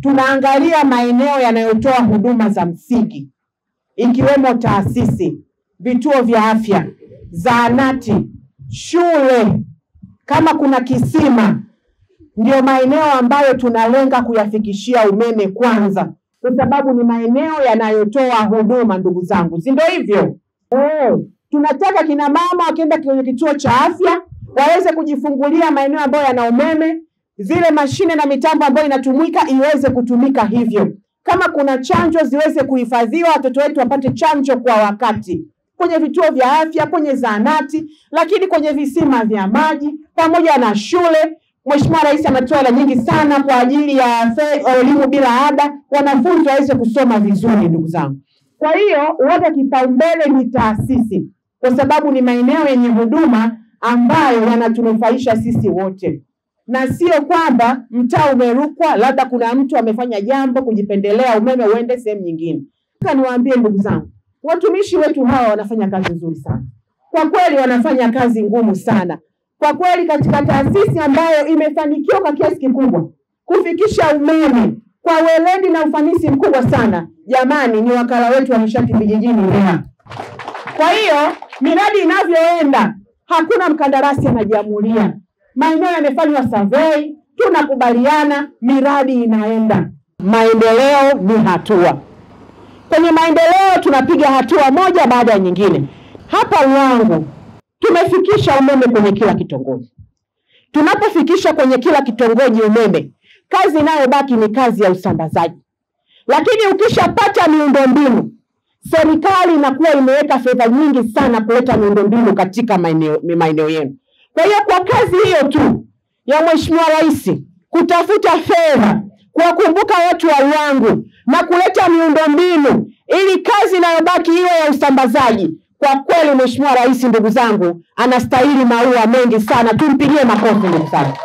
tunaangalia maeneo yanayotoa huduma za msingi, ikiwemo taasisi, vituo vya afya, zahanati, shule, kama kuna kisima, ndio maeneo ambayo tunalenga kuyafikishia umeme kwanza, kwa sababu ni maeneo yanayotoa huduma, ndugu zangu, si ndio hivyo? Tunataka kina mama wakienda kwenye kituo cha afya waweze kujifungulia maeneo ambayo yana umeme, zile mashine na mitambo ambayo inatumika iweze kutumika hivyo. Kama kuna chanjo ziweze kuhifadhiwa, watoto wetu wapate chanjo kwa wakati, kwenye vituo vya afya, kwenye zahanati, lakini kwenye visima vya maji pamoja na shule. Mheshimiwa Rais ametoa hela nyingi sana kwa ajili ya elimu bila ada, wanafunzi waweze kusoma vizuri, ndugu zangu. Kwa hiyo wote kipaumbele ni taasisi, kwa sababu ni maeneo yenye huduma ambayo yanatunufaisha sisi wote, na sio kwamba mtaa umerukwa, labda kuna mtu amefanya jambo kujipendelea umeme uende sehemu nyingine. Nataka niwaambie ndugu zangu, watumishi wetu hawa wanafanya kazi nzuri sana. Kwa kweli wanafanya kazi ngumu sana. Kwa kweli katika taasisi ambayo imefanikiwa kwa kiasi kikubwa kufikisha umeme kwa weledi na ufanisi mkubwa sana, jamani, ni wakala wetu wa nishati vijijini REA. Kwa hiyo miradi inavyoenda, hakuna mkandarasi anajiamulia. Maeneo yamefanywa survey, tunakubaliana, miradi inaenda. Maendeleo ni hatua. Kwenye maendeleo tunapiga hatua moja baada ya nyingine. Hapa Ruangwa tumefikisha umeme kwenye kila kitongoji. Tunapofikisha kwenye kila kitongoji umeme, kazi inayobaki ni kazi ya usambazaji. Lakini ukishapata miundombinu, serikali inakuwa imeweka fedha nyingi sana kuleta miundombinu katika maeneo yenu. Kwa hiyo kwa kazi hiyo tu ya Mheshimiwa Rais kutafuta fedha, kuwakumbuka watu wa Ruangwa na kuleta miundombinu ili kazi inayobaki iwe ya usambazaji, kwa kweli Mheshimiwa Rais, ndugu zangu, anastahili maua mengi sana. Tumpigie makofi ndugu zangu.